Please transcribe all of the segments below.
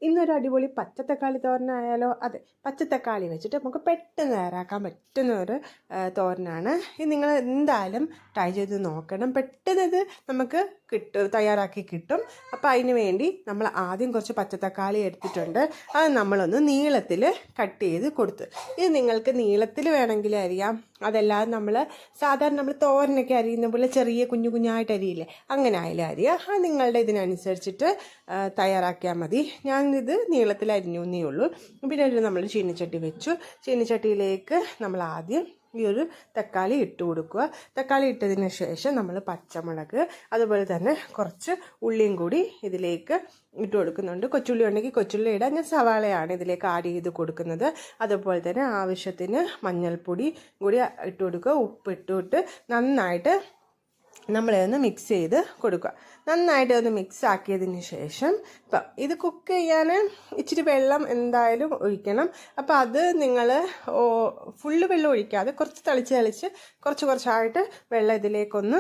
ഇന്നൊരു അടിപൊളി പച്ചത്തക്കാളി തോരനായാലോ? അതെ, പച്ചത്തക്കാളി വെച്ചിട്ട് നമുക്ക് പെട്ടെന്ന് തയ്യാറാക്കാൻ പറ്റുന്ന ഒരു തോരനാണ്. ഇത് നിങ്ങൾ എന്തായാലും ട്രൈ ചെയ്ത് നോക്കണം. പെട്ടെന്ന് ഇത് നമുക്ക് തയ്യാറാക്കി കിട്ടും. അപ്പോൾ അതിന് വേണ്ടി നമ്മൾ ആദ്യം കുറച്ച് പച്ചത്തക്കാളി എടുത്തിട്ടുണ്ട്. അത് നമ്മളൊന്ന് നീളത്തിൽ കട്ട് ചെയ്ത് കൊടുത്ത്, ഇത് നിങ്ങൾക്ക് നീളത്തിൽ വേണമെങ്കിൽ അരിയാം. അതല്ലാതെ നമ്മൾ തോരനൊക്കെ അരിയുന്ന പോലെ ചെറിയ കുഞ്ഞു കുഞ്ഞായിട്ട് അരിയില്ലേ, അങ്ങനെ ആയാലും അരിയുക. അത് നിങ്ങളുടെ ഇതിനനുസരിച്ചിട്ട് തയ്യാറാക്കിയാൽ മതി. ഞാനിത് നീളത്തിൽ അരിഞ്ഞേ ഉള്ളൂ. പിന്നെ നമ്മൾ ചീനിച്ചട്ടി വെച്ചു. ചീനിച്ചട്ടിയിലേക്ക് നമ്മൾ ആദ്യം ഈ ഒരു തക്കാളി ഇട്ട് കൊടുക്കുക. തക്കാളി ഇട്ടതിന് ശേഷം നമ്മൾ പച്ചമുളക്, അതുപോലെ തന്നെ കുറച്ച് ഉള്ളിയും കൂടി ഇതിലേക്ക് ഇട്ട് കൊടുക്കുന്നുണ്ട്. കൊച്ചുള്ളി ഉണ്ടെങ്കിൽ കൊച്ചുള്ളി ഇടാം. ഞാൻ സവാളയാണ് ഇതിലേക്ക് ആഡ് ചെയ്ത് കൊടുക്കുന്നത്. അതുപോലെ തന്നെ ആവശ്യത്തിന് മഞ്ഞൾപ്പൊടി കൂടി ഇട്ട് കൊടുക്കുക. ഉപ്പിട്ടിട്ട് നന്നായിട്ട് നമ്മളതൊന്ന് മിക്സ് ചെയ്ത് കൊടുക്കുക. നന്നായിട്ട് ഒന്ന് മിക്സ് ആക്കിയതിന് ശേഷം ഇപ്പം ഇത് കുക്ക് ചെയ്യാൻ ഇച്ചിരി വെള്ളം എന്തായാലും ഒഴിക്കണം. അപ്പം അത് നിങ്ങൾ ഫുള്ള് വെള്ളം ഒഴിക്കാതെ കുറച്ച് തളിച്ച് കുറച്ചായിട്ട് വെള്ളം ഇതിലേക്കൊന്ന്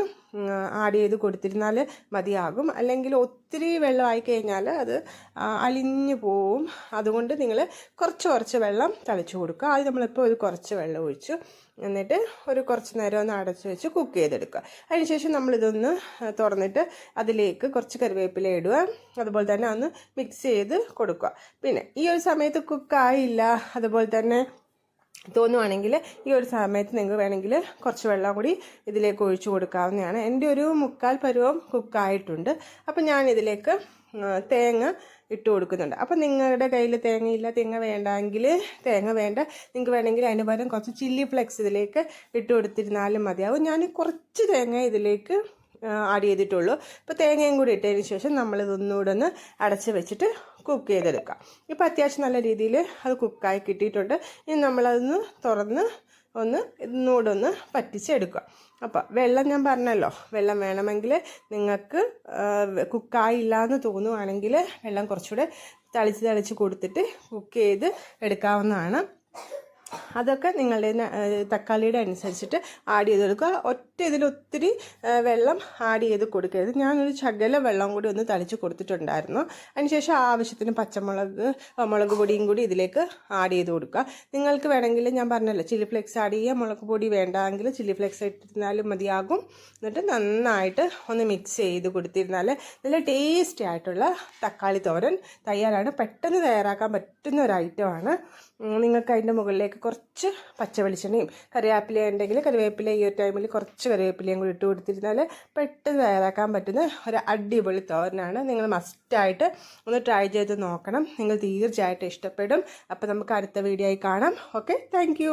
ആഡ് ചെയ്ത് കൊടുത്തിരുന്നാൽ മതിയാകും. അല്ലെങ്കിൽ ഒത്തിരി വെള്ളമായി കഴിഞ്ഞാൽ അത് അലിഞ്ഞു പോവും. അതുകൊണ്ട് നിങ്ങൾ കുറച്ച് വെള്ളം തളിച്ച് കൊടുക്കുക. അത് നമ്മളിപ്പോൾ ഒരു കുറച്ച് വെള്ളം ഒഴിച്ചു, എന്നിട്ട് ഒരു കുറച്ച് നേരം ഒന്ന് അടച്ച് വെച്ച് കുക്ക് ചെയ്തെടുക്കുക. അതിനുശേഷം നമ്മളിതൊന്ന് തുറന്നിട്ട് അതിലേക്ക് കുറച്ച് കറിവേപ്പില ഇടുക. അതുപോലെ തന്നെ ഒന്ന് മിക്സ് ചെയ്ത് കൊടുക്കുക. പിന്നെ ഈ ഒരു സമയത്ത് കുക്കായില്ല അതുപോലെ തന്നെ തോന്നുവാണെങ്കിൽ ഈ ഒരു സമയത്ത് നിങ്ങൾക്ക് വേണമെങ്കിൽ കുറച്ച് വെള്ളം കൂടി ഇതിലേക്ക് ഒഴിച്ചു കൊടുക്കാവുന്നതാണ്. എൻ്റെ ഒരു 1/4 പരുവം കുക്കായിട്ടുണ്ട്. അപ്പം ഞാനിതിലേക്ക് തേങ്ങ ഇട്ട് കൊടുക്കുന്നുണ്ട്. അപ്പം നിങ്ങളുടെ കയ്യിൽ തേങ്ങ വേണ്ടെങ്കിൽ തേങ്ങ വേണ്ട, നിങ്ങൾക്ക് വേണമെങ്കിൽ അതിന് പകരം കുറച്ച് ചില്ലി ഫ്ലെക്സ് ഇതിലേക്ക് ഇട്ട് കൊടുത്തിരുന്നാലും മതിയാവും. ഞാൻ കുറച്ച് തേങ്ങ ഇതിലേക്ക് ആഡ് ചെയ്തിട്ടുള്ളൂ. ഇപ്പോൾ തേങ്ങയും കൂടി ഇട്ടതിന് ശേഷം നമ്മളിതൊന്നുകൂടെ ഒന്ന് അടച്ച് വെച്ചിട്ട് കുക്ക് ചെയ്തെടുക്കാം. ഇപ്പോൾ അത്യാവശ്യം നല്ല രീതിയിൽ അത് കുക്കായി കിട്ടിയിട്ടുണ്ട്. ഇനി നമ്മളതൊന്ന് തുറന്ന് ഇന്നുകൂടെ ഒന്ന് പറ്റിച്ചെടുക്കുക. അപ്പോൾ വെള്ളം ഞാൻ പറഞ്ഞല്ലോ, വെള്ളം വേണമെങ്കിൽ നിങ്ങൾക്ക് കുക്കായില്ല എന്ന് തോന്നുവാണെങ്കിൽ വെള്ളം കുറച്ചുകൂടെ തളിച്ച് കൊടുത്തിട്ട് കുക്ക് ചെയ്ത് എടുക്കാവുന്നതാണ്. അതൊക്കെ നിങ്ങളുടെ തക്കാളിയുടെ അനുസരിച്ചിട്ട് ആഡ് ചെയ്ത് കൊടുക്കുക. ഇതിലൊത്തിരി വെള്ളം ആഡ് ചെയ്ത് കൊടുക്കരുത്. ഞാനൊരു ശകല വെള്ളം കൂടി ഒന്ന് തളിച്ച് കൊടുത്തിട്ടുണ്ടായിരുന്നു. അതിനുശേഷം ആവശ്യത്തിന് മുളക് പൊടിയും കൂടി ഇതിലേക്ക് ആഡ് ചെയ്ത് കൊടുക്കുക. നിങ്ങൾക്ക് വേണമെങ്കിൽ ഞാൻ പറഞ്ഞല്ലോ ചില്ലി ഫ്ലേക്സ് ആഡ് ചെയ്യുക. മുളക് പൊടി വേണ്ടെങ്കിൽ ചില്ലി ഫ്ലേക്സ് ഇട്ടിരുന്നാലും മതിയാകും. എന്നിട്ട് നന്നായിട്ട് ഒന്ന് മിക്സ് ചെയ്ത് കൊടുത്തിരുന്നാൽ നല്ല ടേസ്റ്റി ആയിട്ടുള്ള തക്കാളി തോരൻ തയ്യാറാണ്. പെട്ടെന്ന് തയ്യാറാക്കാൻ പറ്റുന്ന ഒരു ഐറ്റമാണ്. നിങ്ങൾക്ക് അതിൻ്റെ മുകളിലേക്ക് കുറച്ച് പച്ച വെളിച്ചെണ്ണയും കറിവേപ്പില ഉണ്ടെങ്കിൽ കറിവേപ്പില ഈ ഒരു ടൈമിൽ കുറച്ച് കറിവേപ്പിലയും കൂടി ഇട്ട് കൊടുത്തിരുന്നാൽ പെട്ടെന്ന് തയ്യാറാക്കാൻ പറ്റുന്ന ഒരു അടിപൊളി തോരനാണ്. നിങ്ങൾ മസ്റ്റായിട്ട് ഒന്ന് ട്രൈ ചെയ്ത് നോക്കണം. നിങ്ങൾ തീർച്ചയായിട്ടും ഇഷ്ടപ്പെടും. അപ്പോൾ നമുക്ക് അടുത്ത വീഡിയോ ആയി കാണാം. Okay, thank